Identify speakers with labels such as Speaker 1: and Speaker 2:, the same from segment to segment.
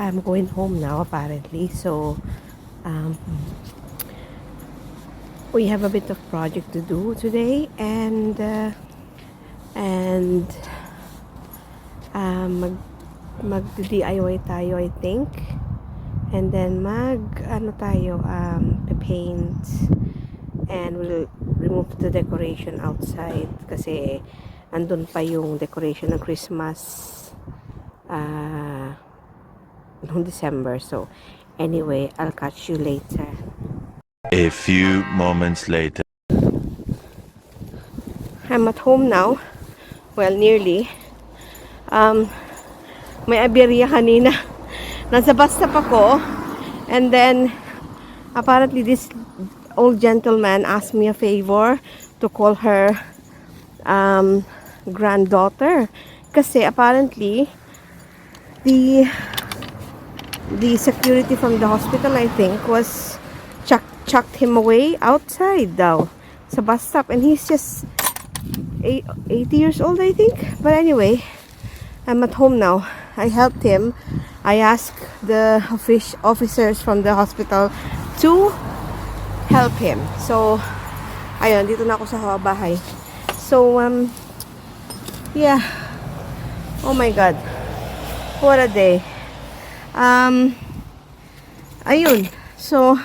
Speaker 1: I'm going home now apparently. So we have a bit of project to do today, and mag DIY tayo, I think. And then paint, and we'll remove the decoration outside kasi andun pa yung decoration ng Christmas noong December. So anyway, I'll catch you later.
Speaker 2: A few moments later.
Speaker 1: I'm at home now. Well, nearly. May aberya kanina. Nasa bus stop ako. And then, apparently this old gentleman asked me a favor to call her granddaughter. Kasi apparently, the security from the hospital, I think, was chucked him away outside daw sa bus stop. And he's just 80 years old, I think. But anyway, I'm at home now. I helped him. I asked the officers from the hospital to help him. So, ayun, dito na ako sa bahay. So, yeah. Oh my God. What a day. Ayun. So,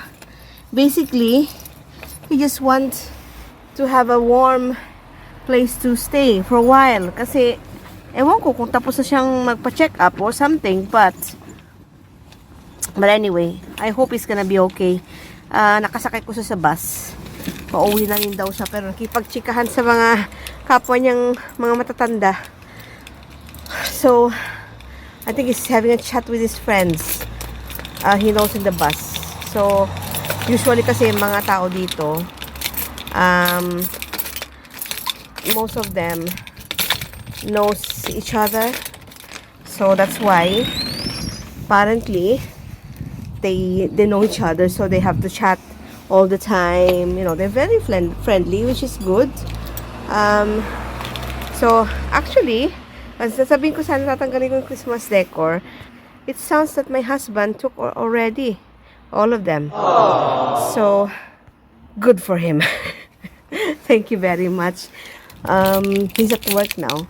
Speaker 1: basically, he just wants to have a warm place to stay for a while. Kasi, ewan ko kung tapos na siyang magpa-check up or something, but anyway, I hope he's gonna be okay. Nakasakay ko sa bus. Pauwi na rin daw siya, pero nakipagchikahan sa mga kapwa niyang mga matatanda. So, I think he's having a chat with his friends. He knows in the bus. So, usually kasi yung mga tao dito, most of them knows each other, so that's why apparently they know each other, so they have to chat all the time. You know, they're very friendly, which is good. So actually, sasabihin ko sana tatanggalin ko yung Christmas decor. It sounds that my husband took already all of them. Aww. So good for him. Thank you very much. He's at work now.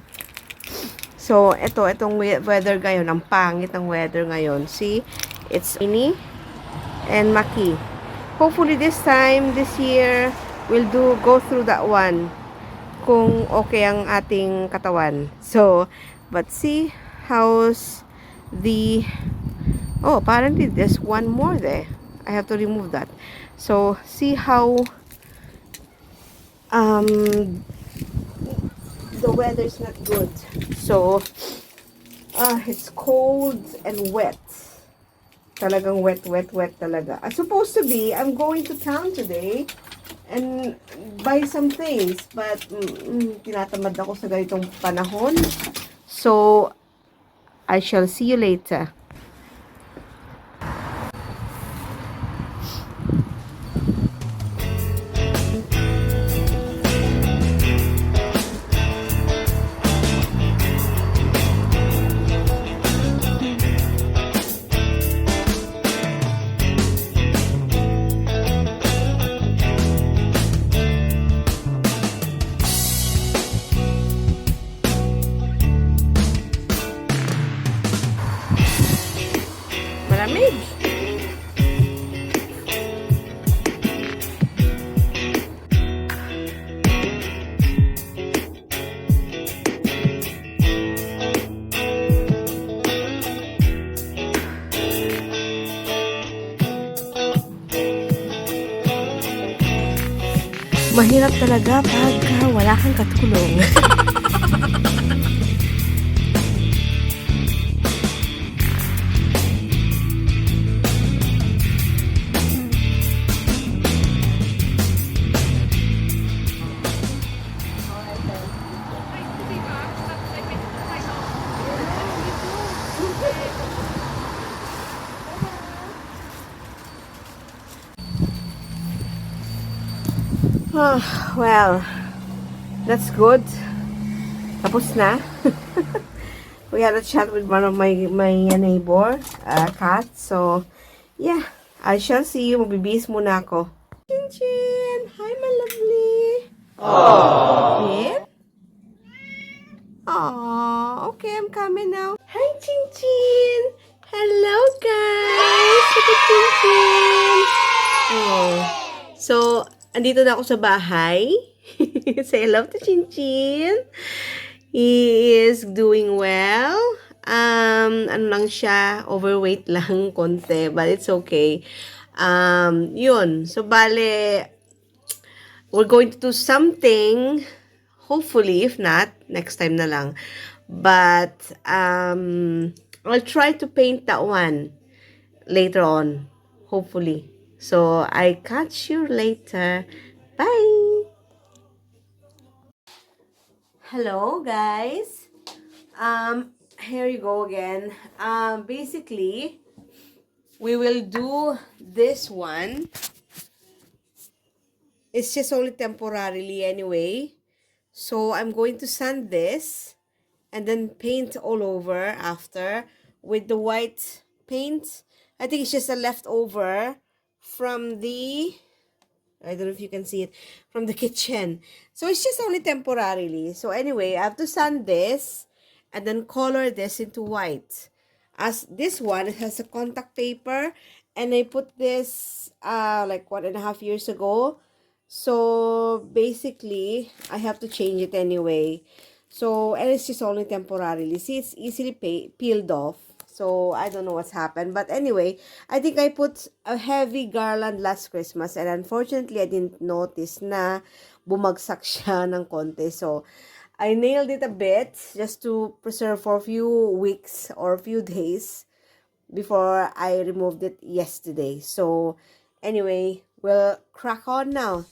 Speaker 1: So, itong weather ngayon, ang pangit ng weather ngayon. See, it's rainy and maki. Hopefully this year, we'll go through that one. Kung okay ang ating katawan. So, but see, how's the... Oh, apparently there's one more there. I have to remove that. So, see how... the weather is not good, so it's cold and wet. Talagang wet talaga. I'm supposed to be, I'm going to town today and buy some things, but tinatamad ako sa ganitong panahon. So I shall see you later. Malamig. Mahirap talaga pagka wala kang katulong. Oh, well, that's good. Tapos na. We had a chat with one of my neighbor, cat. So, yeah. I shall see you. Magbibihis muna ako. Chin Chin! Hi, my lovely! Aww. Aww. Okay, I'm coming now. Hi, Chin Chin! Hello, guys! Look at Chin Chin! Oh. So, andito na ako sa bahay. Say hello to Chin Chin. He is doing well. Ano lang siya, overweight lang konti, but it's okay. Yun. So, bale, we're going to do something, hopefully, if not, next time na lang. But, I'll try to paint that one later on, hopefully. So, I catch you later. Bye! Hello, guys. Here you go again. Basically, we will do this one. It's just only temporarily anyway. So, I'm going to sand this and then paint all over after with the white paint. I think it's just a leftover from the, I don't know if you can see it, from the kitchen. So, it's just only temporarily. So, anyway, I have to sand this and then color this into white. As this one, it has a contact paper. And I put this like 1.5 years ago. So, basically, I have to change it anyway. So, and it's just only temporarily. See, it's easily peeled off. So, I don't know what's happened. But anyway, I think I put a heavy garland last Christmas. And unfortunately, I didn't notice na bumagsak siya ng konti. So, I nailed it a bit just to preserve for a few weeks or a few days before I removed it yesterday. So, anyway, we'll crack on now.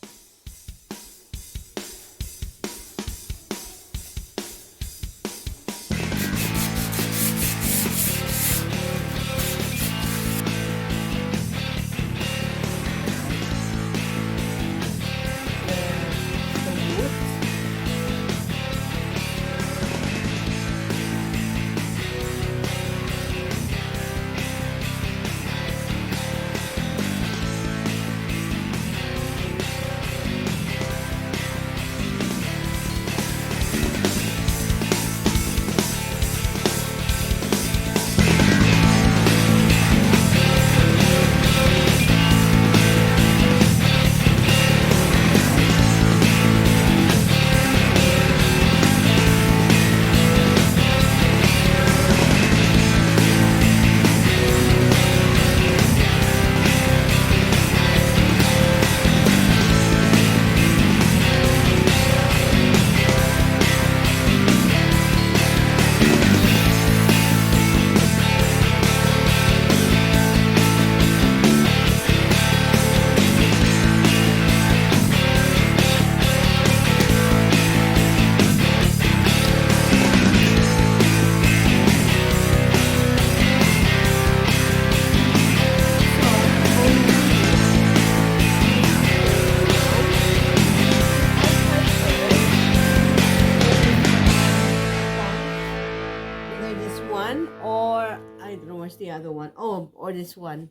Speaker 1: The other one, oh, or this one.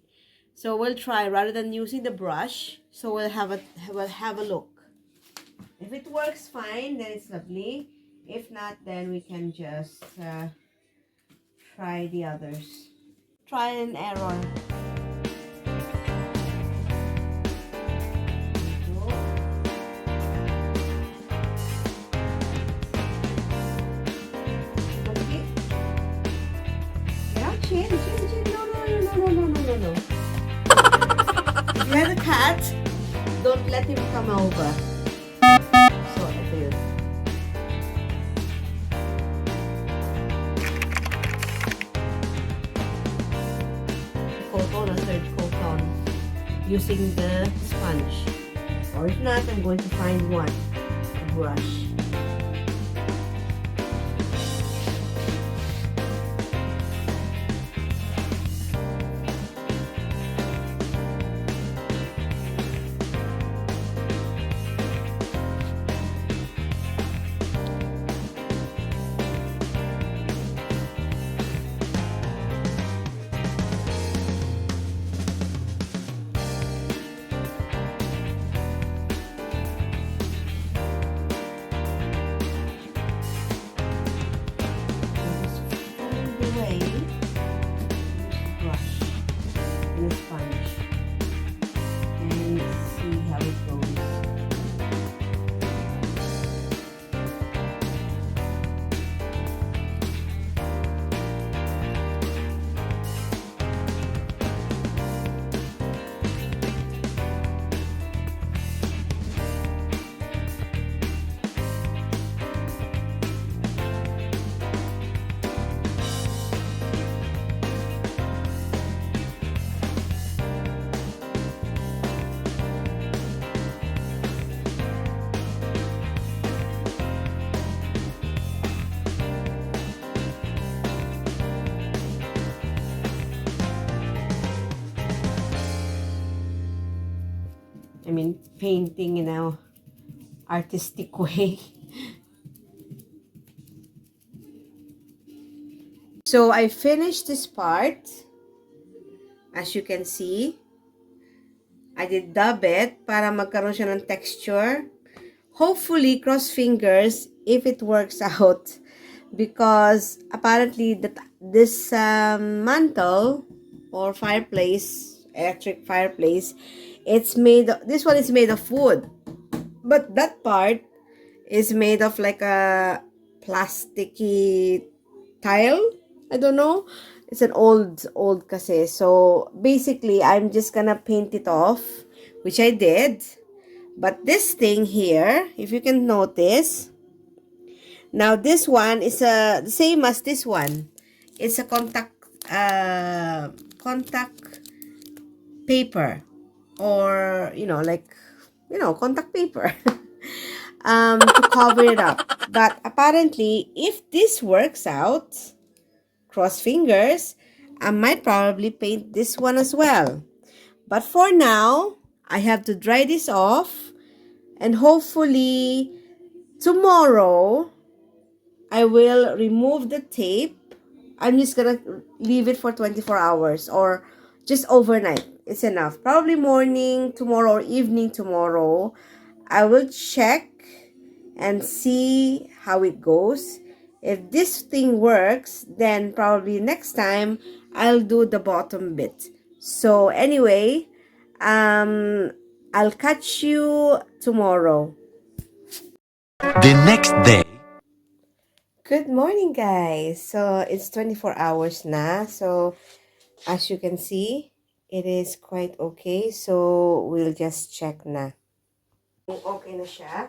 Speaker 1: So we'll try rather than using the brush. So we'll have a look. If it works fine, then it's lovely. If not, then we can just try the others. Try and error. Chin, no. If you have a cat, don't let him come over. So, ito yun. Coat on, a third coat on, using the sponge. Or if not, I'm going to find one, a brush. painting in a artistic way. So I finished this part. As you can see, I did dab it para magkaroon siya ng texture. Hopefully, cross fingers if it works out. Because apparently this mantle or fireplace, electric fireplace, this one is made of wood. But that part is made of like a plasticky tile. I don't know. It's an old kasi. So basically, I'm just gonna paint it off, which I did. But this thing here, if you can notice, now this one is the same as this one. It's a contact paper, or contact paper. To cover it up. But apparently, if this works out, cross fingers, I might probably paint this one as well. But for now, I have to dry this off, and hopefully tomorrow I will remove the tape. I'm just gonna leave it for 24 hours or just overnight. It's enough. Probably morning tomorrow or evening tomorrow. I will check and see how it goes. If this thing works, then probably next time I'll do the bottom bit. So anyway, I'll catch you tomorrow.
Speaker 2: The next day.
Speaker 1: Good morning, guys. So it's 24 hours na. So as you can see, it is quite okay. So we'll just check na. Okay na siya.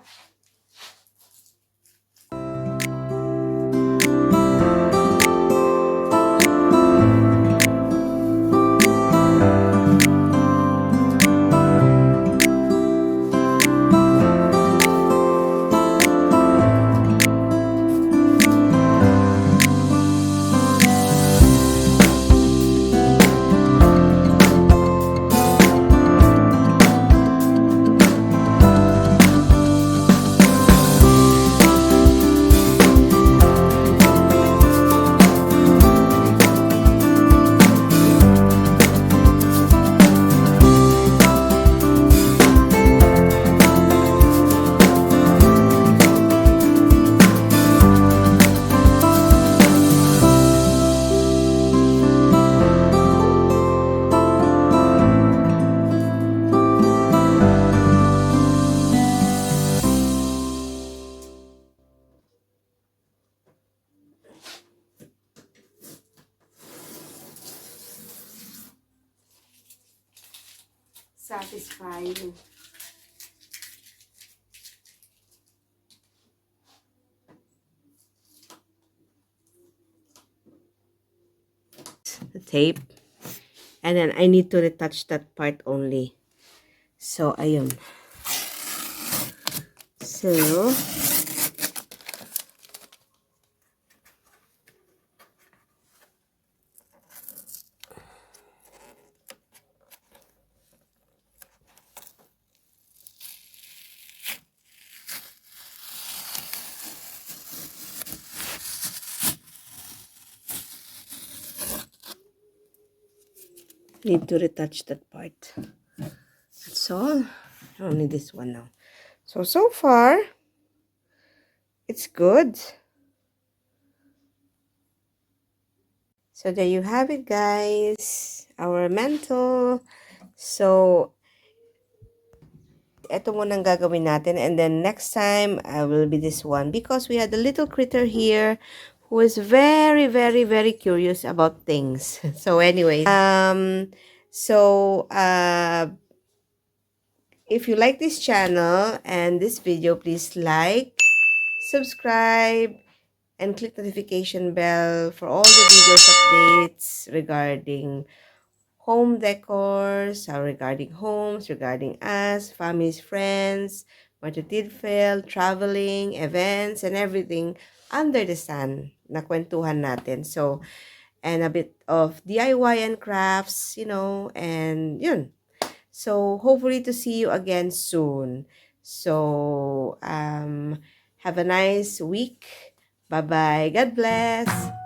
Speaker 1: Satisfying. The tape, and then I need to retouch that part only. So ayun. So need to retouch that part. That's all. I don't need this one now. So far, it's good. So there you have it, guys. Our mantle. So, ito muna ang gagawin natin. And then next time, I will be this one. Because we had a little critter here who is very, very, very curious about things. So anyway, if you like this channel and this video, please like, subscribe, and click the notification bell for all the videos updates regarding home decors, regarding homes, regarding us, families, friends, matutidfel, traveling, events, and everything under the sun na kwentuhan natin. So, and a bit of DIY and crafts, and yun. So hopefully to see you again soon. So have a nice week. Bye bye. God bless.